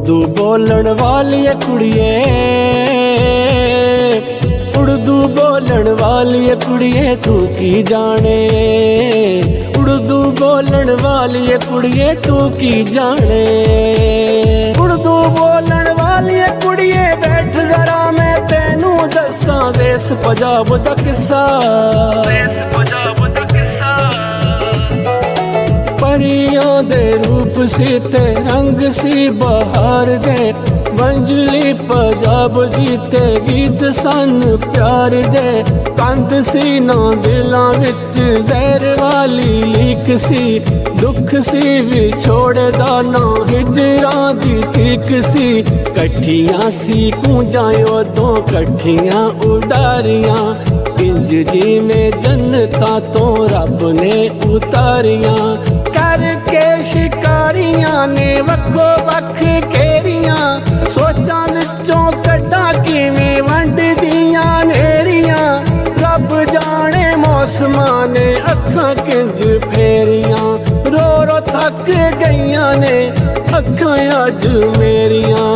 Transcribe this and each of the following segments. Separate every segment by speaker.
Speaker 1: उर्दू बोलन वाली कुड़िए, उर्दू बोलन वाली कुड़िए तू की जाने, उर्दू बोलन वाली कुड़िए तू की जाने। उर्दू बोलन वाली कुड़िए बैठ जरा मैं तेनू दसा देश पंजाब दा किस्सा, परियां दे रूप सी ते रंग सी बहार दे, मंजली पंजाब जीते गीत सन प्यार दे। कंध सी ना दिलां विच जहर वाली लीक सी, दुख सी विछोड़े दा ना हिजरां दी चीक सी। कट्ठियां सी कूंजां उदों कट्ठियां उडारियां, इंज जिवें जन्नतां तो रब ने उतारियां। करके शिकारियां ने वक्खो वक्ख घेरियां, सोचां विचों कड्डां किवें वंडदियां नेरियां। रब जाने मौसमां ने अखां किंज फेरियां, रो रो थक गईयां ने अखां अज मेरियां।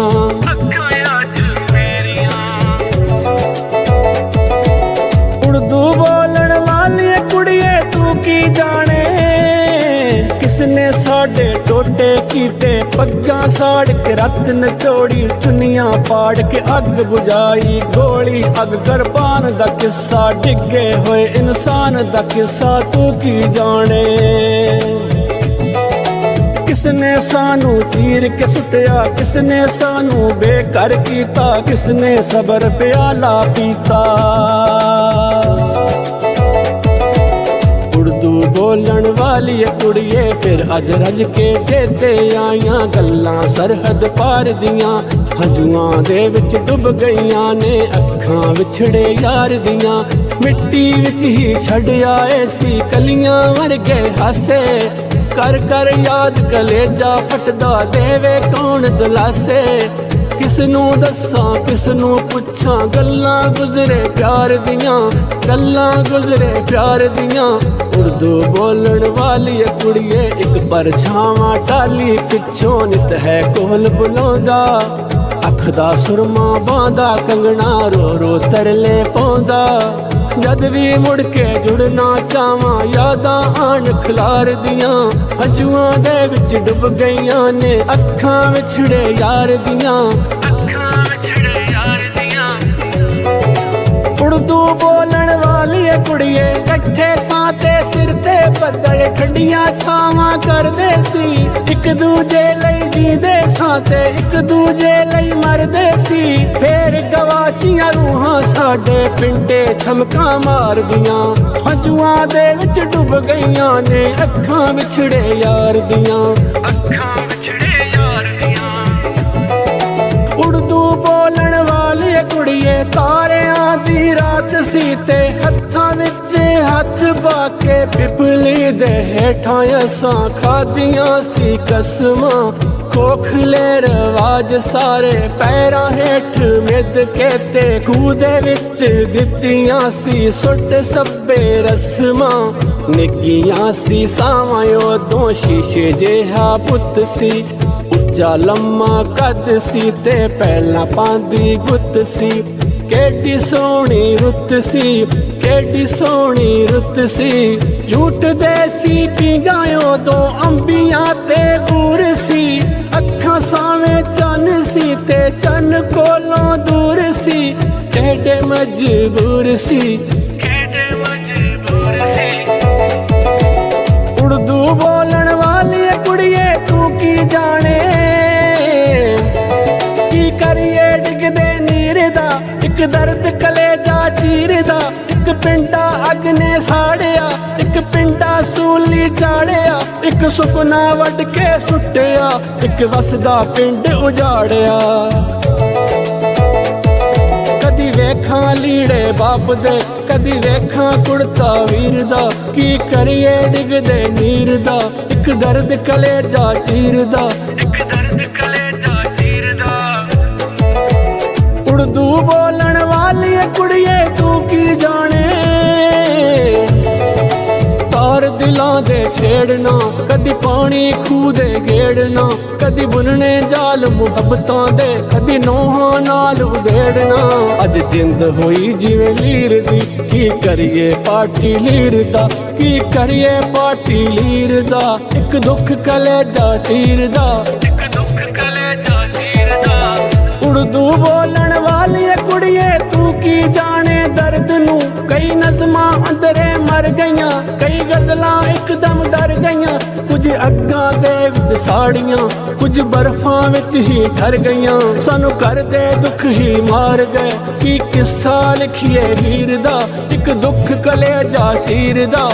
Speaker 1: उर्दू बोलन वाली कुड़िए तू की जाने, किसने साडे टोटे कीते पग्गां साड़ के रत नचोड़ी, चुनियां पाड़ के अग बुझाई गोली अग करपान दा किस्सा, डिगे होए इंसान दा किस्सा तू की जाने। किसने सानू चीर के सुटिया, किसने सानू बेघर कीता, किसने सबर प्याला पीता। उर्दू बोलन वाली कुड़िए फिर अज रज के चेते आईयां, गल्लां सरहद पार दियां हंजुआं दे विच डुब गईयां ने, अखां विछड़े यार दियां मिट्टी विच ही छड़ आए सी कलियां वर्गे हासे। कर कर याद कलेजा फटदा देवे कौन दलासे, किसनू दसां किसनू पुछां गल्लां गुजरे प्यार दियां, गल्लां गुजरे प्यार दियां। उर्दू बोलन वाली कुड़िए एक परछावां टाली पिछों नित है कोल बुलांदा, अख दा सुरमा बांदा कंगना रो रो तरले पाउंदा। जद भी मुड़ के जुड़ना चावां यादां आन खलार दियां, हंजुआं दे विच डुब गईयां ने अखां विछड़े यार दियां। उर्दू बोलन वाली कुड़िए कट्ठे साते सिर ते बदल ठंडियां छावां करदे सी, एक दूजे लई जींदे साते एक दूजे लई मरदे सी। फेर गवाचियां रूहां साडे पिंडे छमकां मार दियां, हंजुआं दे विच डुब गईयां ने अखां विछड़े यार दियां। उर्दू बोलन वाली कुड़िए तारियां दी रात सी ते हत्थां विच हत्थ पाके पिपली दे हेठां असां खादियां सी कसमां। खोखले रवाज सारे पैरां हेठ मिद के ते कूदे विच दित्तियां सी सुट सब्बे रस्मां। निक्कियां सी सावां उदों शीशे जिहा पुत्त सी, उच्चा लम्मा कद सी ते पहला पांदी गुत्त सी। केडी सोहनी रुत सी, केडी सोहनी रुत सी, झूठ देसी पीगां तो अंबियां ते बूर सी। अखां सावें चन सी ते चन कोलों दूर सी, केडे मजबूर सी। उर्दू बोलन वाली कुड़िए तू की जाने, की करिए डिगदे नीर दा एक दर्द कलेजा चीरदा। एक पिंडा अग ने साड़िया, एक पिंडा सूली चाड़िया, एक सुपना वड के सुटिया, एक वसदा पिंड उजाड़िया। कदी वेखां लीड़े बाप दे कदी वेखां कुड़ता वीर दा, की करिए डिगदे नीर दा एक दर्द कलेजा चीरदा। उर्दू बोलन वाली कुड़िए तू की जाने, तार ਦਿਲਾਂ ਦੇ ਛੇੜਨਾ, ਕਦੀ ਪਾਣੀ ਖੂਹ ਦੇ ਗੇੜਨਾ, ਕਦੀ ਬੁਨਣੇ ਜਾਲ ਮੁਹੱਬਤਾਂ ਦੇ, ਕਦੀ ਨੋਹਾਂ ਨਾਲ ਉਧੇੜਨਾ। ਅੱਜ ਜਿੰਦ ਹੋਈ ਜਿਵੇਂ ਲੀਰ ਦੀ, ਕੀ ਕਰੀਏ ਪਾਠੀ ਲੀਰ ਦਾ, ਕੀ ਕਰੀਏ ਪਾਠੀ ਲੀਰ ਦਾ। ਇੱਕ ਦੁੱਖ ਕਲੇਜਾ ਚੀਰਦਾ, ਇੱਕ ਦੁੱਖ ਕਲੇਜਾ ਚੀਰਦਾ। ਉਰਦੂ ਬੋਲਣ ਵਾਲੀਏ ਕੁੜੀਏ ਤੂੰ ਕੀ ਜਾਣੇ ਦਰਦ ਨੂੰ, ਕਈ ਨਜ਼ਮਾਂ ਅੰਦਰੇ ਮਰ ਗਈਆਂ, ਕਈ ਗਜ਼ਲਾਂ ਇੱਕਦਮ ਡਰ ਗਈਆਂ। ਕੁਝ ਅੱਗਾਂ ਦੇ ਵਿੱਚ ਸਾੜੀਆਂ, ਕੁਝ ਬਰਫਾਂ ਵਿੱਚ ਹੀ ਠਰ ਗਈਆਂ। ਸਾਨੂੰ ਘਰ ਦੇ ਦੁੱਖ ਹੀ ਮਾਰ ਗਏ, ਕੀ ਕਿੱਸਾ ਲਿਖੀਏ ਹੀਰ ਦਾ। ਇੱਕ ਦੁੱਖ ਕਲੇਜਾ ਚੀਰਦਾ।